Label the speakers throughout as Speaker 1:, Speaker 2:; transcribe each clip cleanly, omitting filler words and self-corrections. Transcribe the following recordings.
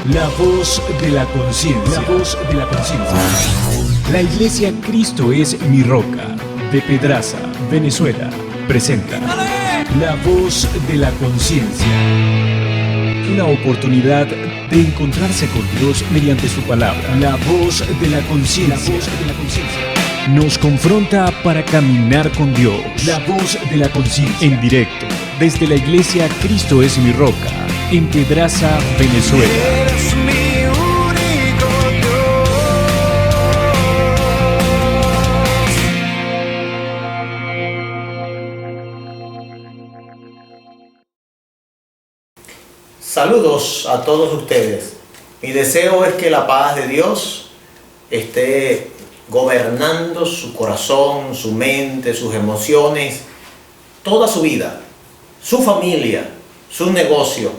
Speaker 1: La voz de la conciencia. La voz de la conciencia. La Iglesia Cristo es mi roca, de Pedraza, Venezuela, presenta La voz de la conciencia. Una oportunidad de encontrarse con Dios mediante su palabra. La voz de la conciencia. Nos confronta para caminar con Dios. La voz de la conciencia. En directo, desde la Iglesia Cristo es mi roca, en Pedraza, Venezuela.
Speaker 2: Eres mi único
Speaker 3: Saludos a todos ustedes. Mi deseo es que la paz de Dios esté gobernando su corazón, su mente, sus emociones, toda su vida, su familia, su negocio,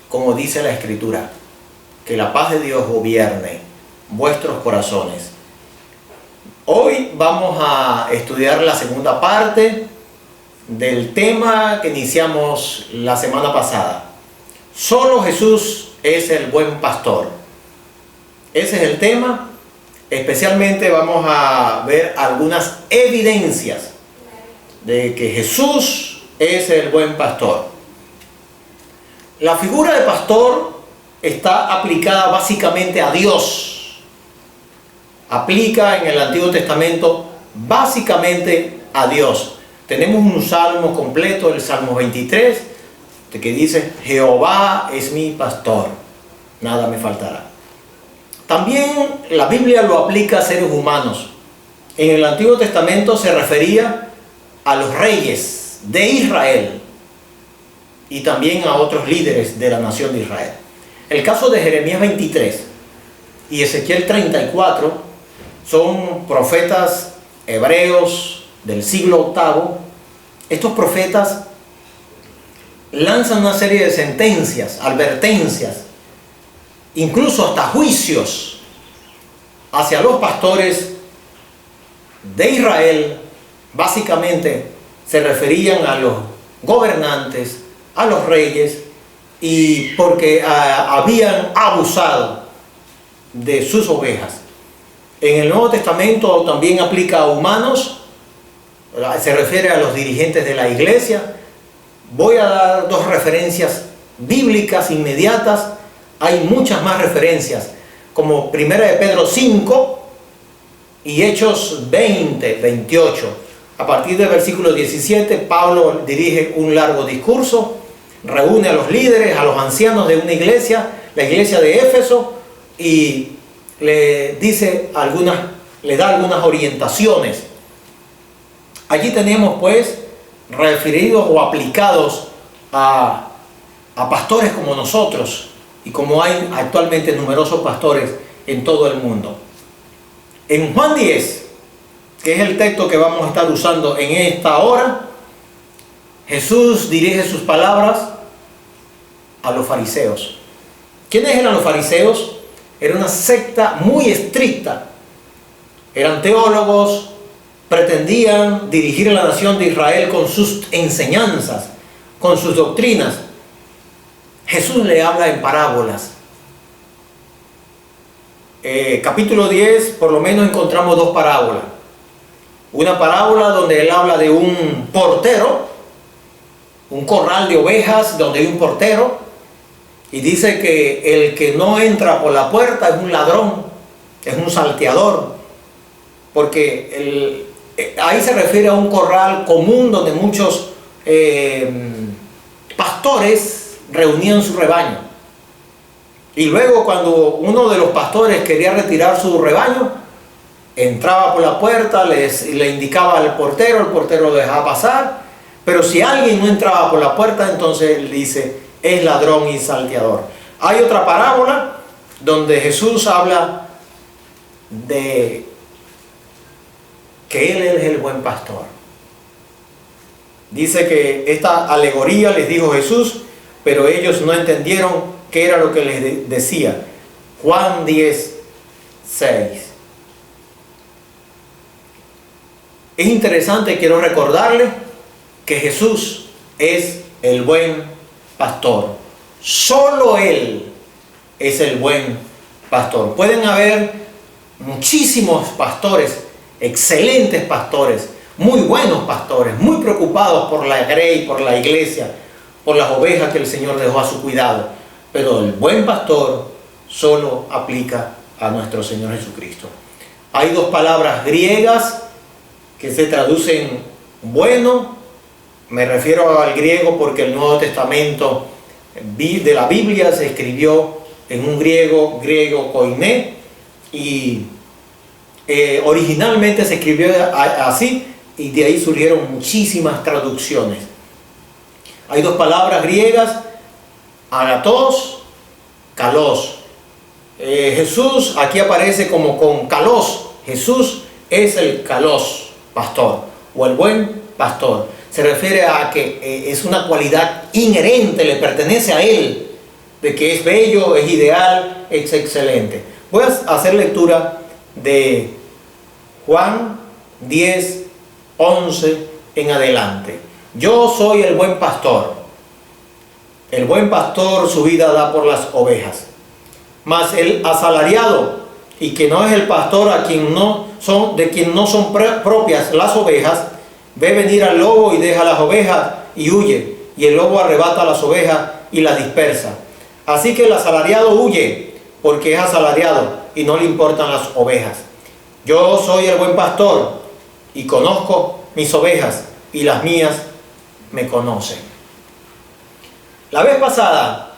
Speaker 3: como dice la Escritura. Que la paz de Dios gobierne vuestros corazones. Hoy vamos a estudiar la segunda parte del tema que iniciamos la semana pasada. Solo Jesús es el buen pastor. Ese es el tema. Especialmente vamos a ver algunas evidencias de que Jesús es el buen pastor. La figura de pastor está aplicada básicamente a Dios. Aplica en el Antiguo Testamento básicamente a Dios. Tenemos un salmo completo, el Salmo 23, que dice: Jehová es mi pastor, nada me faltará. También la Biblia lo aplica a seres humanos. En el Antiguo Testamento se refería a los reyes de Israel y también a otros líderes de la nación de Israel. El caso de Jeremías 23 y Ezequiel 34 son profetas hebreos del siglo VIII. Estos profetas lanzan una serie de sentencias, advertencias, incluso hasta juicios hacia los pastores de Israel. Básicamente se referían a los gobernantes, a los reyes, y porque habían abusado de sus ovejas. En el Nuevo Testamento también aplica a humanos, se refiere a los dirigentes de la iglesia. Voy a dar dos referencias bíblicas inmediatas. Hay muchas más referencias, como 1 de Pedro 5 y Hechos 20, 28. A partir del versículo 17, Pablo dirige un largo discurso, reúne a los líderes, a los ancianos de una iglesia, la iglesia de Éfeso, y le da algunas orientaciones. Allí tenemos pues referidos o aplicados a pastores como nosotros, y como hay actualmente numerosos pastores en todo el mundo. En Juan 10, que es el texto que vamos a estar usando en esta hora, Jesús dirige sus palabras a los fariseos. ¿Quiénes eran los fariseos? Era una secta muy estricta. Eran teólogos, pretendían dirigir a la nación de Israel con sus enseñanzas, con sus doctrinas. Jesús le habla en parábolas. Capítulo 10, por lo menos encontramos dos parábolas. Una parábola donde él habla de un portero, un corral de ovejas donde hay un portero, y dice que el que no entra por la puerta es un ladrón, es un salteador, porque ahí se refiere a un corral común donde muchos pastores reunían su rebaño. Y luego, cuando uno de los pastores quería retirar su rebaño, entraba por la puerta, le indicaba al portero, el portero lo dejaba pasar. Pero si alguien no entraba por la puerta, entonces él dice: es ladrón y salteador. Hay otra parábola donde Jesús habla de que Él es el buen pastor. Dice que esta alegoría les dijo Jesús, pero ellos no entendieron qué era lo que les decía. Juan 10, 6. Es interesante, quiero recordarles que Jesús es el buen pastor. Solo Él es el buen pastor. Pueden haber muchísimos pastores, excelentes pastores, muy buenos pastores, muy preocupados por la grey, por la iglesia, por las ovejas que el Señor dejó a su cuidado. Pero el buen pastor solo aplica a nuestro Señor Jesucristo. Hay dos palabras griegas que se traducen bueno. Me refiero al griego porque el Nuevo Testamento de la Biblia se escribió en un griego koiné, y originalmente se escribió así, y de ahí surgieron muchísimas traducciones. Hay dos palabras griegas, agatos, kalos. Jesús aquí aparece como con kalos. Jesús es el kalos, pastor, o el buen pastor. Se refiere a que es una cualidad inherente, le pertenece a Él, de que es bello, es ideal, es excelente. Voy a hacer lectura de Juan 10, 11 en adelante. Yo soy el buen pastor. El buen pastor su vida da por las ovejas. Mas el asalariado, y que no es el pastor de quien no son propias las ovejas, ve venir al lobo y deja las ovejas y huye, y el lobo arrebata las ovejas y las dispersa. Así que el asalariado huye, porque es asalariado y no le importan las ovejas. Yo soy el buen pastor y conozco mis ovejas, y las mías me conocen. La vez pasada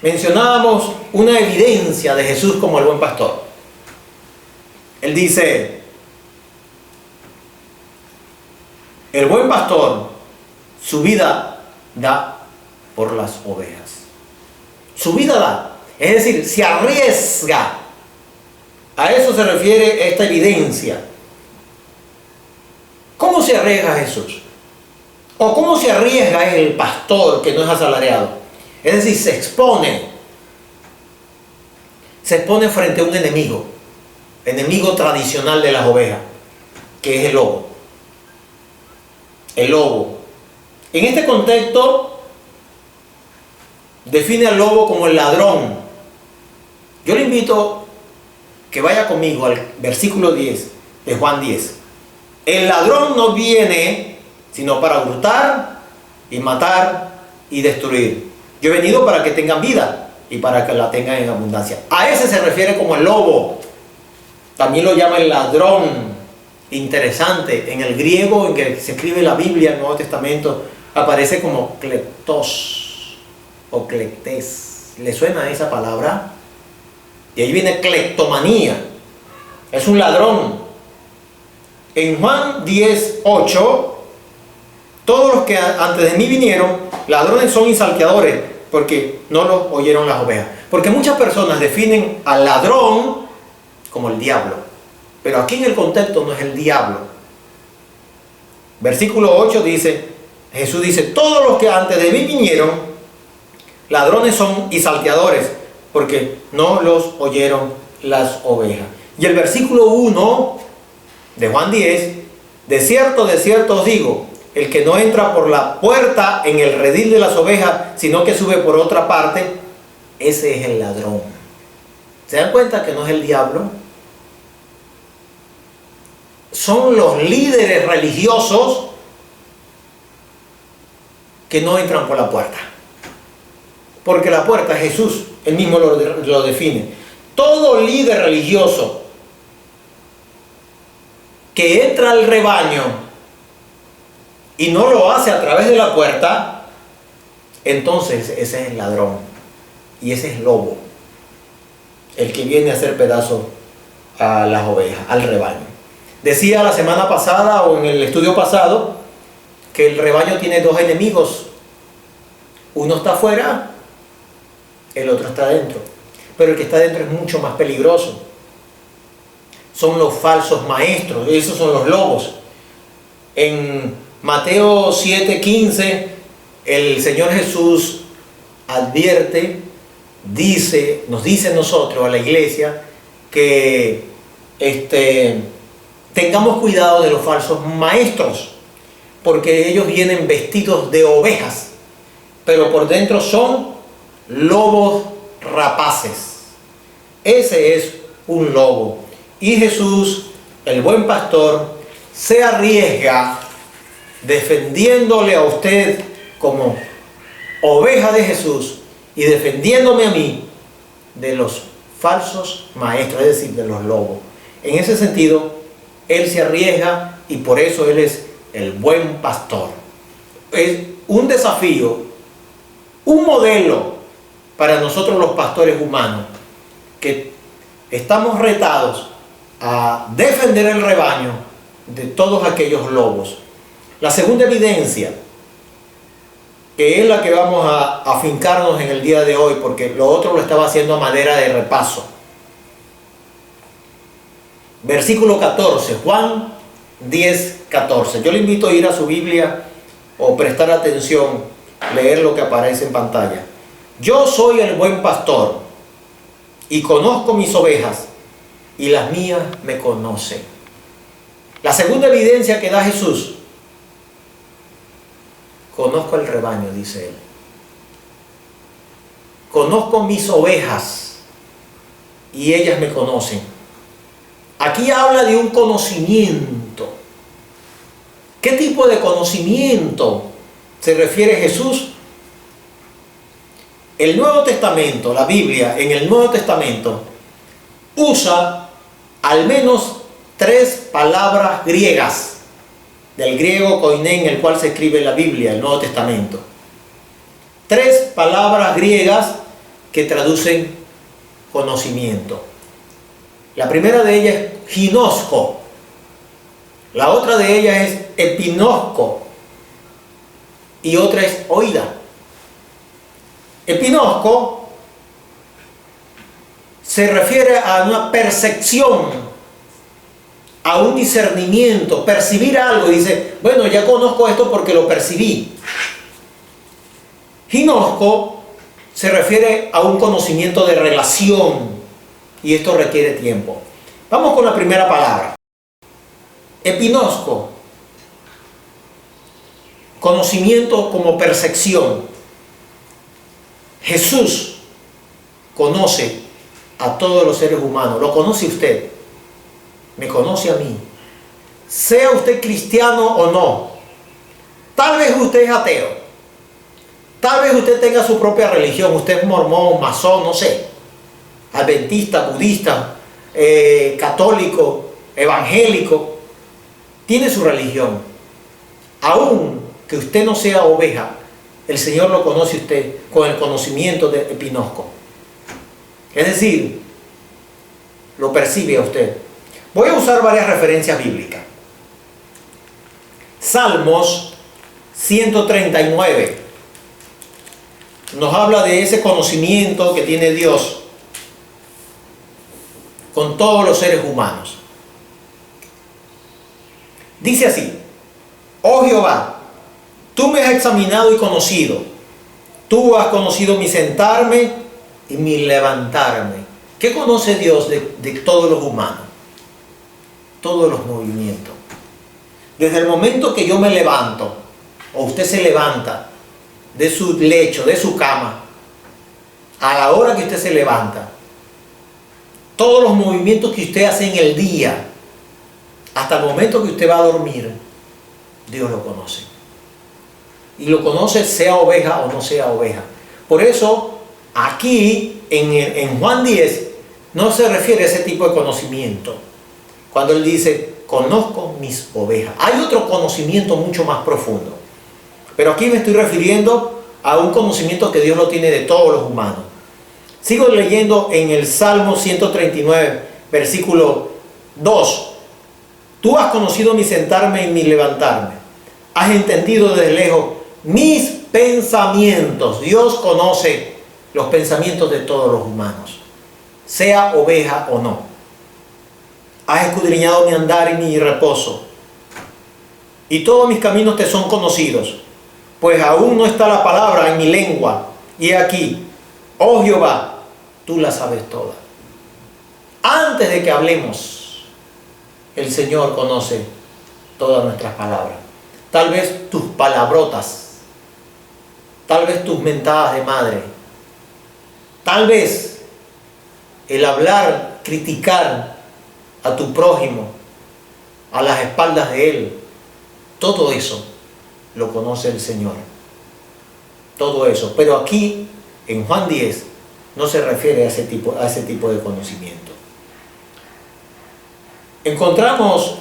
Speaker 3: mencionábamos una evidencia de Jesús como el buen pastor. Él dice: el buen pastor su vida da por las ovejas. Su vida da, es decir, se arriesga. A eso se refiere esta evidencia. ¿Cómo se arriesga Jesús? ¿O cómo se arriesga el pastor que no es asalariado? Es decir, se expone frente a un enemigo tradicional de las ovejas, que es el lobo. El lobo. En este contexto, define al lobo como el ladrón. Yo le invito que vaya conmigo al versículo 10 de Juan 10. El ladrón no viene sino para hurtar y matar y destruir. Yo he venido para que tengan vida y para que la tengan en abundancia. A ese se refiere como el lobo. También lo llama el ladrón. Interesante, en el griego en que se escribe la Biblia, el Nuevo Testamento, aparece como kleptos o kleptes. ¿Le suena esa palabra? Y ahí viene kleptomanía. Es un ladrón. En Juan 10, 8, todos los que antes de mí vinieron, ladrones son y salteadores, porque no los oyeron las ovejas. Porque muchas personas definen al ladrón como el diablo. Pero aquí en el contexto no es el diablo. Versículo 8 dice, Jesús dice: todos los que antes de mí vinieron, ladrones son y salteadores, porque no los oyeron las ovejas. Y el versículo 1 de Juan 10, de cierto os digo, el que no entra por la puerta en el redil de las ovejas, sino que sube por otra parte, ese es el ladrón. ¿Se dan cuenta que no es el diablo? Son los líderes religiosos que no entran por la puerta. Porque la puerta es Jesús, él mismo lo define. Todo líder religioso que entra al rebaño y no lo hace a través de la puerta, entonces ese es el ladrón y ese es el lobo, el que viene a hacer pedazos a las ovejas, al rebaño. Decía la semana pasada o en el estudio pasado que el rebaño tiene dos enemigos. Uno está afuera, el otro está adentro. Pero el que está adentro es mucho más peligroso. Son los falsos maestros, esos son los lobos. En Mateo 7:15, el Señor Jesús advierte, nos dice a nosotros, a la iglesia, que tengamos cuidado de los falsos maestros, porque ellos vienen vestidos de ovejas, pero por dentro son lobos rapaces. Ese es un lobo. Y Jesús, el buen pastor, se arriesga defendiéndole a usted como oveja de Jesús y defendiéndome a mí de los falsos maestros, es decir, de los lobos. En ese sentido, Él se arriesga y por eso Él es el buen pastor. Es un desafío, un modelo para nosotros los pastores humanos, que estamos retados a defender el rebaño de todos aquellos lobos. La segunda evidencia, que es la que vamos a afincarnos en el día de hoy, porque lo otro lo estaba haciendo a manera de repaso. Versículo 14, Juan 10, 14. Yo le invito a ir a su Biblia o prestar atención, leer lo que aparece en pantalla. Yo soy el buen pastor y conozco mis ovejas y las mías me conocen. La segunda evidencia que da Jesús: conozco el rebaño, dice Él. Conozco mis ovejas y ellas me conocen. Aquí habla de un conocimiento. ¿Qué tipo de conocimiento se refiere Jesús? El Nuevo Testamento, la Biblia, en el Nuevo Testamento, usa al menos 3 palabras griegas, del griego koiné, en el cual se escribe la Biblia, el Nuevo Testamento. 3 palabras griegas que traducen conocimiento. La primera de ellas es ginosko, la otra de ellas es epinosko y otra es oída. Epinosko se refiere a una percepción, a un discernimiento, percibir algo. Y dice, bueno, ya conozco esto porque lo percibí. Ginosko se refiere a un conocimiento de relación, y esto requiere tiempo. Vamos con la primera palabra. Epinosko, conocimiento como percepción. Jesús conoce a todos los seres humanos. ¿Lo conoce usted? Me conoce a mí. Sea usted cristiano o no. Tal vez usted es ateo. Tal vez usted tenga su propia religión. Usted es mormón, masón, no sé. Adventista, budista, católico, evangélico. Tiene su religión. Aún que usted no sea oveja, el Señor lo conoce usted con el conocimiento de epinosko. Es decir, lo percibe a usted. Voy a usar varias referencias bíblicas. Salmos 139 nos habla de ese conocimiento que tiene Dios con todos los seres humanos. Dice así: oh Jehová, tú me has examinado y conocido. Tú has conocido mi sentarme y mi levantarme. ¿Qué conoce Dios de todos los humanos? Todos los movimientos. Desde el momento que yo me levanto, o usted se levanta de su lecho, de su cama, a la hora que usted se levanta, todos los movimientos que usted hace en el día, hasta el momento que usted va a dormir, Dios lo conoce. Y lo conoce sea oveja o no sea oveja. Por eso, aquí en Juan 10, no se refiere a ese tipo de conocimiento. Cuando Él dice, conozco mis ovejas. Hay otro conocimiento mucho más profundo. Pero aquí me estoy refiriendo a un conocimiento que Dios lo tiene de todos los humanos. Sigo leyendo en el Salmo 139, versículo 2. Tú has conocido mi sentarme y mi levantarme. Has entendido desde lejos mis pensamientos. Dios conoce los pensamientos de todos los humanos, sea oveja o no. Has escudriñado mi andar y mi reposo, y todos mis caminos te son conocidos, pues aún no está la palabra en mi lengua, y aquí, oh Jehová, tú la sabes toda. Antes de que hablemos, el Señor conoce todas nuestras palabras. Tal vez tus palabrotas, tal vez tus mentadas de madre, Tal vez el hablar, criticar a tu prójimo a las espaldas de él, todo eso lo conoce el Señor. Todo eso. Pero aquí, en Juan 10, no se refiere a ese tipo de conocimiento. Encontramos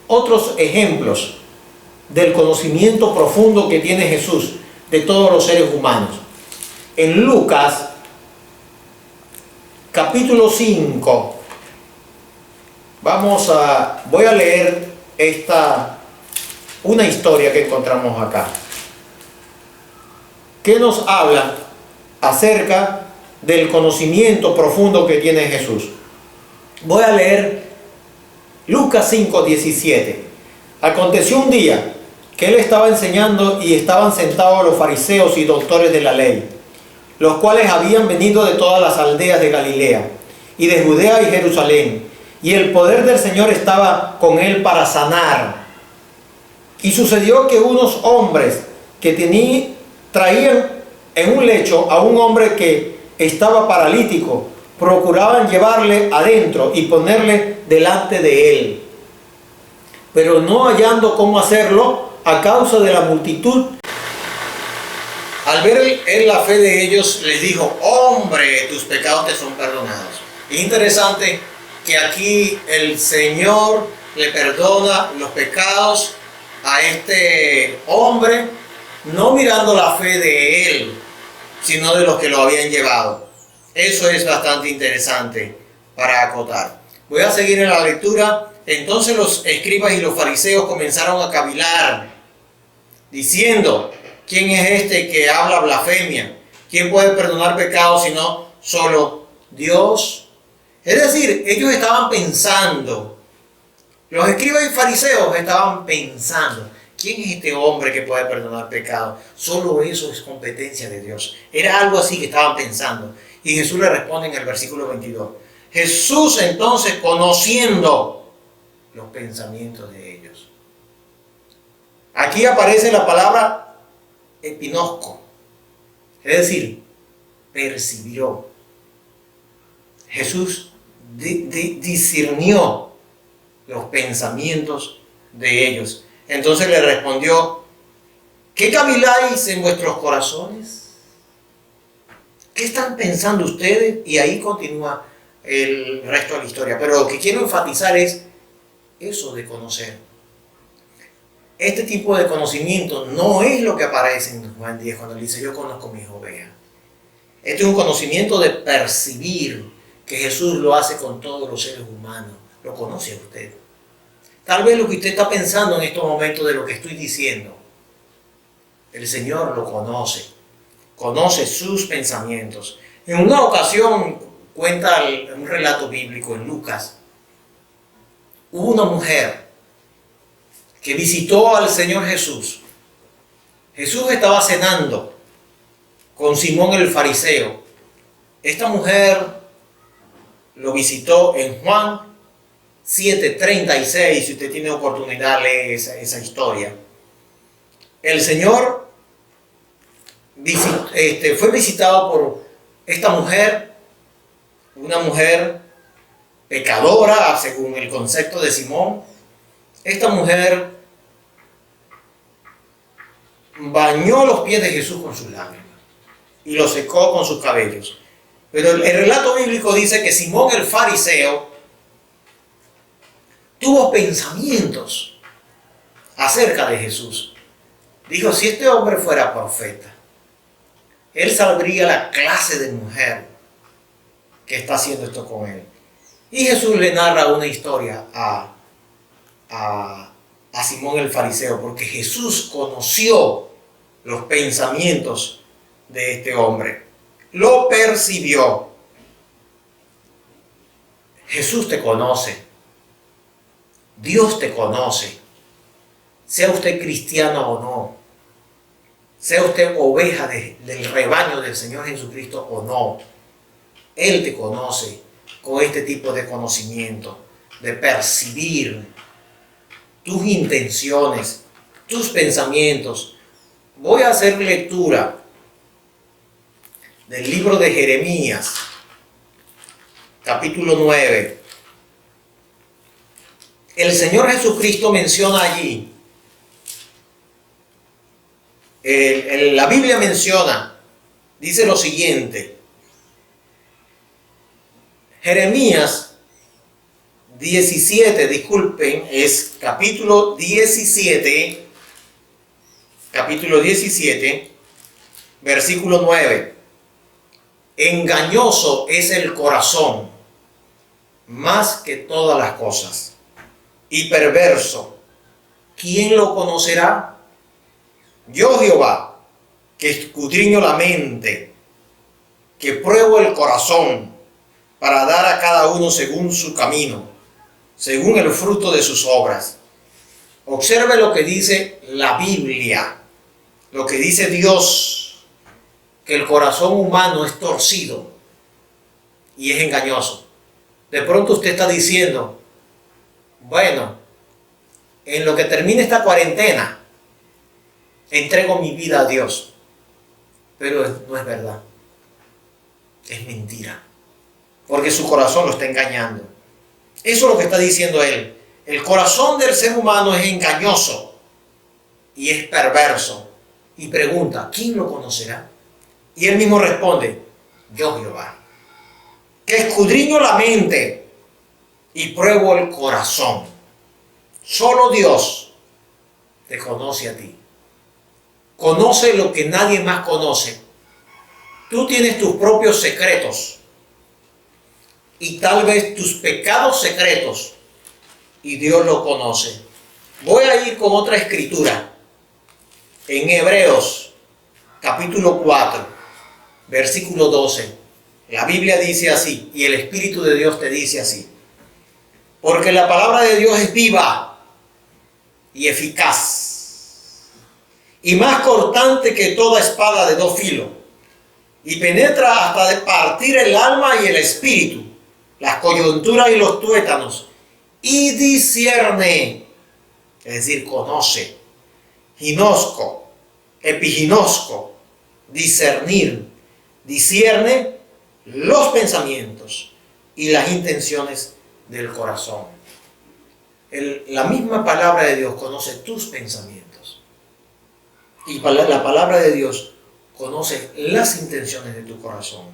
Speaker 3: otros ejemplos del conocimiento profundo que tiene Jesús de todos los seres humanos. En Lucas, capítulo 5, voy a leer una historia que encontramos acá, que nos habla acerca del conocimiento profundo que tiene Jesús. Voy a leer Lucas 5:17. Aconteció un día que él estaba enseñando y estaban sentados los fariseos y doctores de la ley, los cuales habían venido de todas las aldeas de Galilea y de Judea y Jerusalén, y el poder del Señor estaba con él para sanar. Y sucedió que unos hombres que traían en un lecho a un hombre que estaba paralítico, procuraban llevarle adentro y ponerle delante de él, pero no hallando cómo hacerlo a causa de la multitud. Al ver él la fe de ellos, les dijo: hombre, tus pecados te son perdonados. Es interesante que aquí el Señor le perdona los pecados a este hombre, no mirando la fe de él, sino de los que lo habían llevado. Eso es bastante interesante para acotar. Voy a seguir en la lectura. Entonces los escribas y los fariseos comenzaron a cavilar, diciendo: ¿quién es este que habla blasfemia? ¿Quién puede perdonar pecados sino solo Dios? Es decir, ellos estaban pensando, los escribas y fariseos estaban pensando: ¿quién es este hombre que puede perdonar pecados? Solo eso es competencia de Dios. Era algo así que estaban pensando. Y Jesús le responde en el versículo 22. Jesús entonces, conociendo los pensamientos de ellos. Aquí aparece la palabra epinosco, es decir, percibió. Jesús discernió los pensamientos de ellos. Entonces le respondió: ¿qué caviláis en vuestros corazones? ¿Qué están pensando ustedes? Y ahí continúa el resto de la historia. Pero lo que quiero enfatizar es eso de conocer. Este tipo de conocimiento no es lo que aparece en Juan 10 cuando él dice: yo conozco mis ovejas. Este es un conocimiento de percibir, que Jesús lo hace con todos los seres humanos. Lo conoce usted. Tal vez lo que usted está pensando en estos momentos de lo que estoy diciendo, el Señor lo conoce. Conoce sus pensamientos. En una ocasión, cuenta un relato bíblico en Lucas, hubo una mujer que visitó al Señor Jesús. Jesús estaba cenando con Simón el fariseo. Esta mujer lo visitó en Juan 7:36. Si usted tiene oportunidad, lee esa historia. El Señor fue visitado por esta mujer, una mujer pecadora, según el concepto de Simón. Esta mujer bañó los pies de Jesús con sus lágrimas y los secó con sus cabellos. Pero el relato bíblico dice que Simón el fariseo tuvo pensamientos acerca de Jesús. Dijo: si este hombre fuera profeta, él sabría la clase de mujer que está haciendo esto con él. Y Jesús le narra una historia a Simón el fariseo, porque Jesús conoció los pensamientos de este hombre. Lo percibió. Jesús te conoce. Dios te conoce. Sea usted cristiano o no. Sea usted oveja del rebaño del Señor Jesucristo o no. Él te conoce con este tipo de conocimiento, de percibir tus intenciones, tus pensamientos. Voy a hacer lectura del libro de Jeremías, capítulo 9. El Señor Jesucristo menciona allí, la Biblia menciona, dice lo siguiente: Jeremías 17, disculpen, es capítulo 17, versículo 9. Engañoso es el corazón más que todas las cosas, y perverso, ¿quién lo conocerá? Yo, Jehová, que escudriño la mente, que pruebo el corazón, para dar a cada uno según su camino, según el fruto de sus obras. Observe lo que dice la Biblia, lo que dice Dios, que el corazón humano es torcido y es engañoso. De pronto usted está diciendo, bueno, en lo que termine esta cuarentena, entrego mi vida a Dios. Pero no es verdad. Es mentira. Porque su corazón lo está engañando. Eso es lo que está diciendo él. El corazón del ser humano es engañoso y es perverso. Y pregunta, ¿quién lo conocerá? Y él mismo responde, yo, Jehová, que escudriño la mente y pruebo el corazón. Solo Dios te conoce a ti. Conoce lo que nadie más conoce. Tú tienes tus propios secretos y tal vez tus pecados secretos, y Dios lo conoce. Voy a ir con otra escritura en Hebreos capítulo 4 versículo 12. La Biblia dice así, y el Espíritu de Dios te dice así: porque la palabra de Dios es viva y eficaz, y más cortante que toda espada de dos filos, y penetra hasta de partir el alma y el espíritu, las coyunturas y los tuétanos, y discierne, es decir, conoce, ginosco, epiginosco, discernir, discierne los pensamientos y las intenciones del corazón. La misma palabra de Dios conoce tus pensamientos, y la palabra de Dios conoce las intenciones de tu corazón.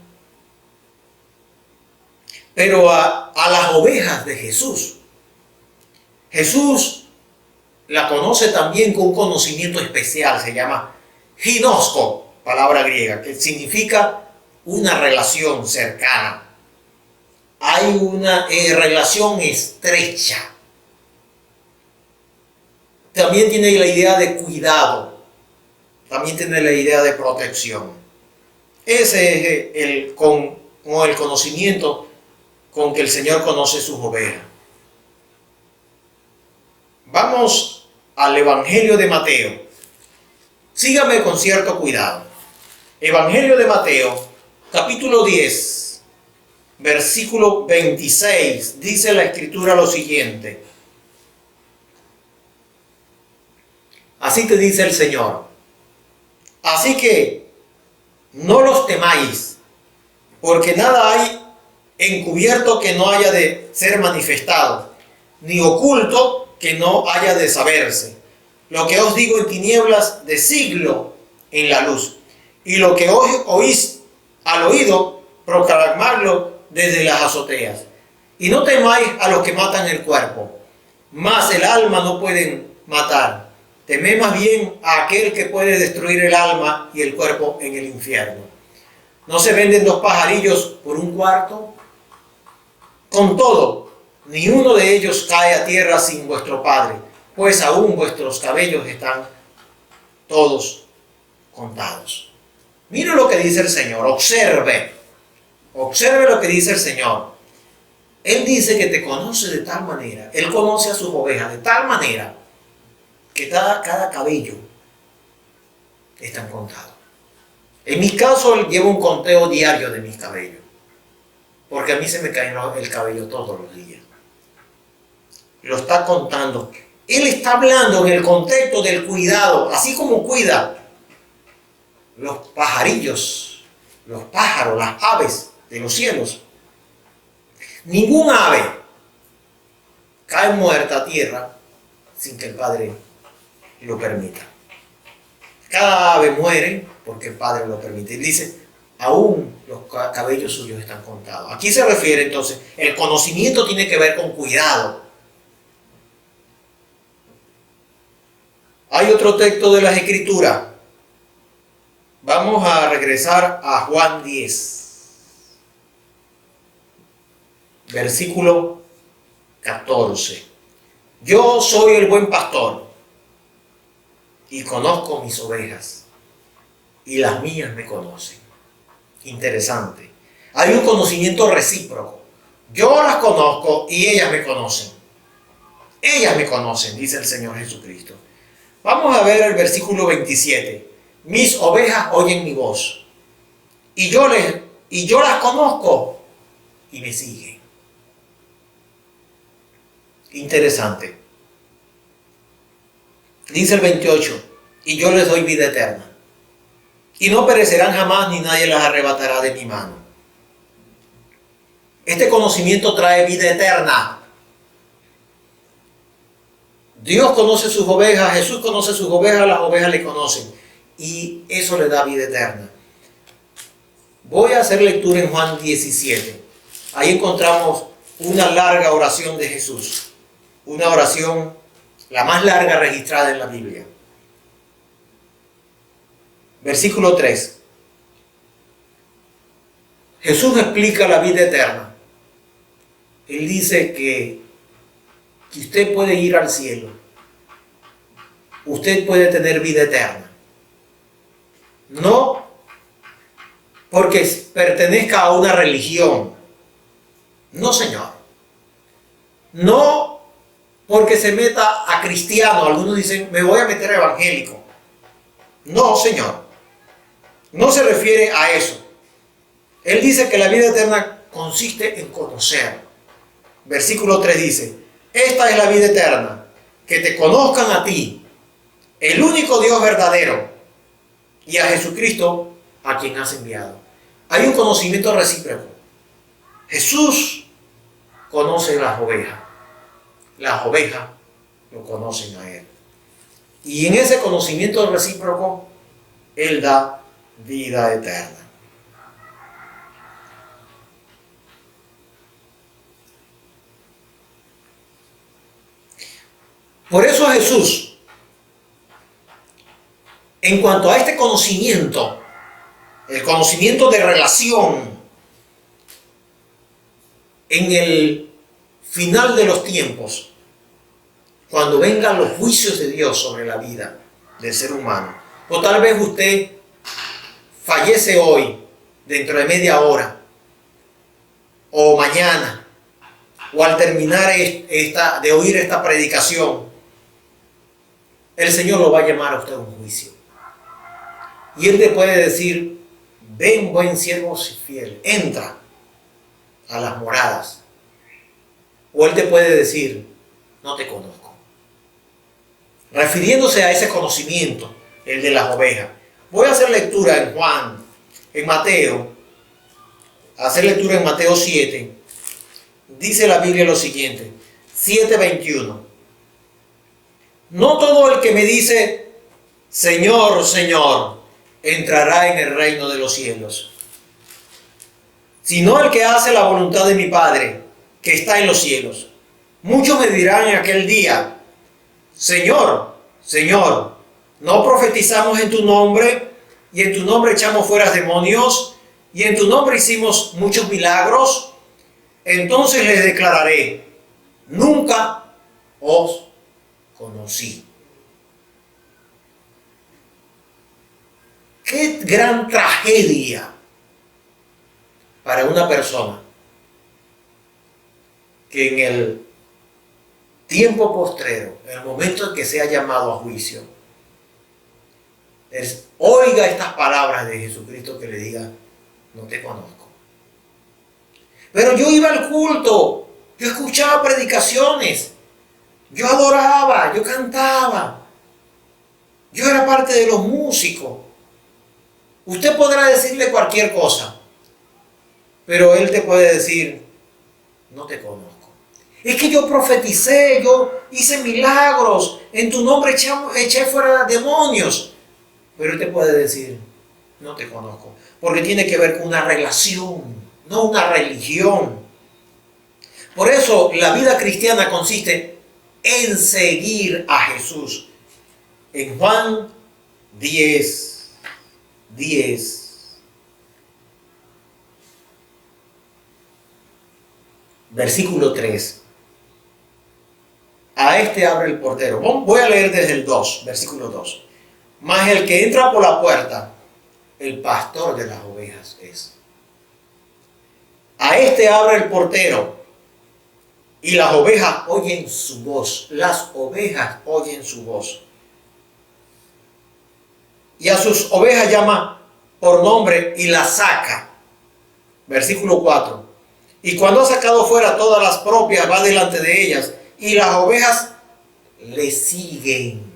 Speaker 3: Pero a las ovejas de Jesús, Jesús la conoce también con un conocimiento especial, se llama ginosco, palabra griega, que significa una relación cercana. Hay una relación estrecha. También tiene la idea de cuidado, también tiene la idea de protección. Ese es el conocimiento con que el Señor conoce sus ovejas. Vamos al Evangelio de Mateo. Sígame con cierto cuidado. Evangelio de Mateo, capítulo 10, versículo 26. Dice la Escritura lo siguiente: así te dice el Señor, así que no los temáis, porque nada hay encubierto que no haya de ser manifestado, ni oculto que no haya de saberse. Lo que os digo en tinieblas, decidlo en la luz, y lo que oís al oído, proclamadlo desde las azoteas. Y no temáis a los que matan el cuerpo, mas el alma no pueden matar. Temed más bien a aquel que puede destruir el alma y el cuerpo en el infierno. ¿No se venden 2 pajarillos por un cuarto? Con todo, ni uno de ellos cae a tierra sin vuestro Padre, pues aún vuestros cabellos están todos contados. Mire lo que dice el Señor, observe lo que dice el Señor. Él dice que te conoce de tal manera, Él conoce a sus ovejas de tal manera, que cada cabello está contado. En mi caso, Él lleva un conteo diario de mis cabellos, porque a mí se me cae el cabello todos los días. Lo está contando. Él está hablando en el contexto del cuidado, así como cuida los pajarillos los pájaros, las aves de los cielos. Ningún ave cae muerta a tierra sin que el Padre lo permita. Cada ave muere porque el Padre lo permite. Y dice, aún los cabellos suyos están contados. Aquí se refiere entonces, el conocimiento tiene que ver con cuidado. Hay otro texto de las Escrituras. Vamos a regresar a Juan 10, versículo 14. Yo soy el buen pastor y conozco mis ovejas y las mías me conocen. Interesante. Hay un conocimiento recíproco. Yo las conozco y ellas me conocen. Ellas me conocen, dice el Señor Jesucristo. Vamos a ver el versículo 27. Mis ovejas oyen mi voz y yo las conozco y me siguen. Interesante. Dice el 28, y yo les doy vida eterna y no perecerán jamás ni nadie las arrebatará de mi mano. Este conocimiento trae vida eterna. Dios conoce sus ovejas, Jesús conoce sus ovejas, las ovejas le conocen. Y eso le da vida eterna. Voy a hacer lectura en Juan 17. Ahí encontramos una larga oración de Jesús. Una oración, la más larga registrada en la Biblia. Versículo 3. Jesús explica la vida eterna. Él dice que usted puede ir al cielo. Usted puede tener vida eterna. No porque pertenezca a una religión. No, Señor. No porque se meta a cristiano. Algunos dicen, me voy a meter a evangélico. No, Señor. No se refiere a eso. Él dice que la vida eterna consiste en conocer. Versículo 3 dice, esta es la vida eterna, que te conozcan a ti, el único Dios verdadero, y a Jesucristo a quien has enviado. Hay un conocimiento recíproco. Jesús conoce las ovejas lo conocen a Él. Y en ese conocimiento recíproco, Él da vida eterna. Por eso Jesús, en cuanto a este conocimiento, el conocimiento de relación, en el final de los tiempos, cuando vengan los juicios de Dios sobre la vida del ser humano, o tal vez usted fallece hoy, dentro de media hora, o mañana, o al terminar de oír esta predicación, el Señor lo va a llamar a usted a un juicio. Y Él le puede decir, ven buen siervo fiel, entra a las moradas. O Él te puede decir, no te conozco. Refiriéndose a ese conocimiento, el de las ovejas. Voy a hacer lectura en Juan, en Mateo, hacer lectura en Mateo 7. Dice la Biblia lo siguiente, 7:21. No todo el que me dice, Señor, Señor, entrará en el reino de los cielos, sino el que hace la voluntad de mi Padre, que está en los cielos. Muchos me dirán en aquel día, Señor, Señor, ¿no profetizamos en tu nombre? Y en tu nombre echamos fuera demonios, y en tu nombre hicimos muchos milagros. Entonces les declararé, nunca os conocí. Qué gran tragedia para una persona que en el tiempo postrero, en el momento en que sea llamado a juicio, oiga estas palabras de Jesucristo que le diga, no te conozco. Pero yo iba al culto, yo escuchaba predicaciones, yo adoraba, yo cantaba, yo era parte de los músicos. Usted podrá decirle cualquier cosa, pero él te puede decir, no te conozco. Es que yo profeticé, yo hice milagros, en tu nombre eché fuera demonios. Pero él te puede decir, no te conozco, porque tiene que ver con una relación, no una religión. Por eso la vida cristiana consiste en seguir a Jesús. En Juan 10, versículo 3. A este abre el portero. Voy a leer desde el 2, versículo 2. Mas el que entra por la puerta, el pastor de las ovejas es. A este abre el portero, y las ovejas oyen su voz. Las ovejas oyen su voz. Y a sus ovejas llama por nombre y las saca. Versículo 4. Y cuando ha sacado fuera todas las propias, va delante de ellas, y las ovejas le siguen.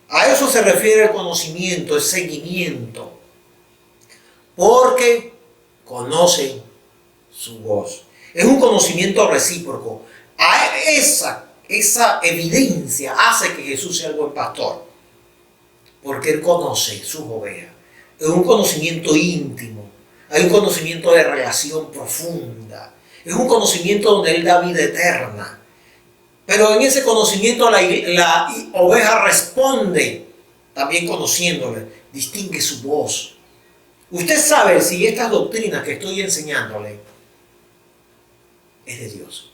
Speaker 3: A eso se refiere el conocimiento, el seguimiento. Porque conocen su voz. Es un conocimiento recíproco. A esa evidencia hace que Jesús sea el buen pastor. Porque Él conoce sus ovejas. Es un conocimiento íntimo. Hay un conocimiento de relación profunda. Es un conocimiento donde Él da vida eterna. Pero en ese conocimiento la oveja responde, también conociéndole, distingue su voz. Usted sabe si estas doctrinas que estoy enseñándole es de Dios.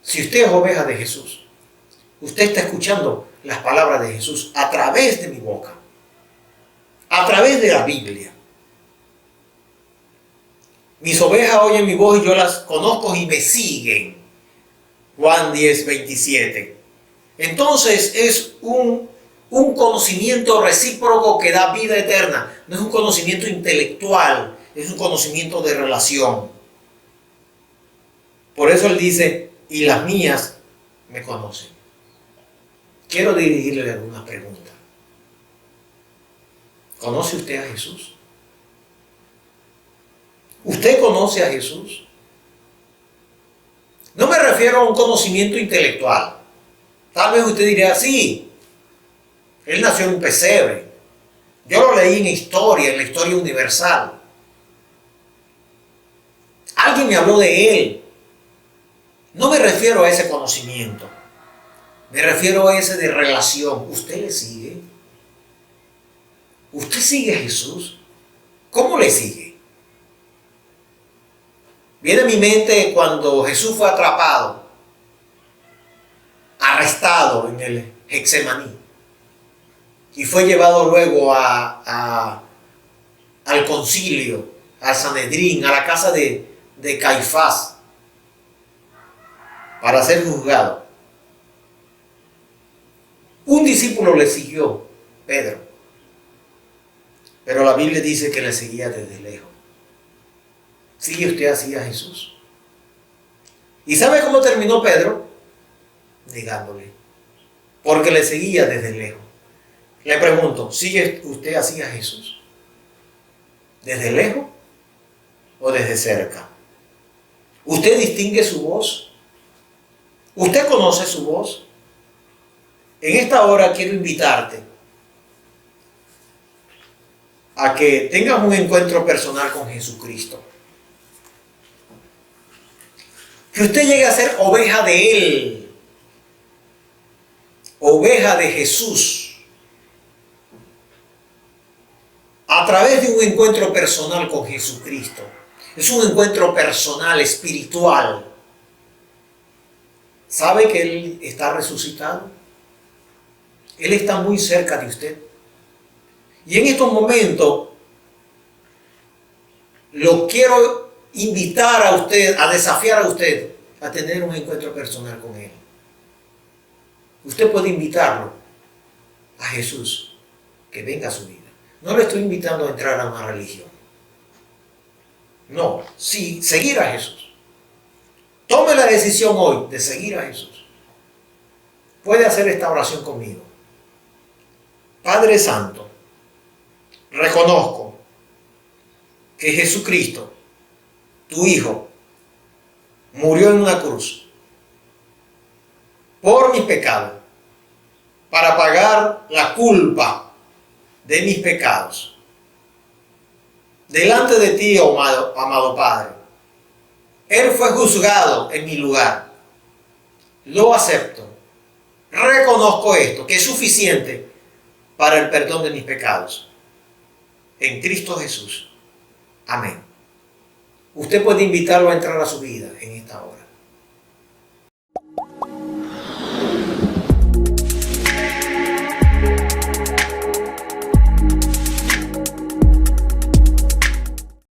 Speaker 3: Si usted es oveja de Jesús, usted está escuchando las palabras de Jesús a través de mi boca, a través de la Biblia. Mis ovejas oyen mi voz y yo las conozco y me siguen. Juan 10, 27. Entonces es un conocimiento recíproco que da vida eterna. No es un conocimiento intelectual, es un conocimiento de relación. Por eso Él dice, y las mías me conocen. Quiero dirigirle alguna pregunta. ¿Conoce usted a Jesús? ¿Usted conoce a Jesús? No me refiero a un conocimiento intelectual. Tal vez usted diría, sí, Él nació en un pesebre. Yo lo leí en la historia universal. Alguien me habló de Él. No me refiero a ese conocimiento. Me refiero a ese de relación. ¿Usted le sigue? ¿Usted sigue a Jesús? ¿Cómo le sigue? Viene a mi mente cuando Jesús fue atrapado, arrestado en el Getsemaní y fue llevado luego al concilio, al Sanedrín, a la casa de Caifás para ser juzgado. Un discípulo le siguió, Pedro, pero la Biblia dice que le seguía desde lejos. ¿Sigue usted así a Jesús? ¿Y sabe cómo terminó Pedro? Negándole. Porque le seguía desde lejos. Le pregunto, ¿sigue usted así a Jesús? ¿Desde lejos o desde cerca? ¿Usted distingue su voz? ¿Usted conoce su voz? En esta hora quiero invitarte a que tengas un encuentro personal con Jesucristo. Que usted llegue a ser oveja de Él, oveja de Jesús, a través de un encuentro personal con Jesucristo. Es un encuentro personal, espiritual. ¿Sabe que Él está resucitado? Él está muy cerca de usted. Y en estos momentos lo quiero invitar a usted, a desafiar a usted a tener un encuentro personal con Él. Usted puede invitarlo a Jesús, que venga a su vida. No le estoy invitando a entrar a una religión. No, sí, seguir a Jesús. Tome la decisión hoy de seguir a Jesús. Puede hacer esta oración conmigo. Padre Santo, reconozco que Jesucristo, tu Hijo, murió en una cruz por mis pecados, para pagar la culpa de mis pecados. Delante de ti, oh amado Padre, Él fue juzgado en mi lugar. Lo acepto. Reconozco esto, que es suficiente para el perdón de mis pecados. En Cristo Jesús. Amén. Usted puede invitarlo a entrar a su vida en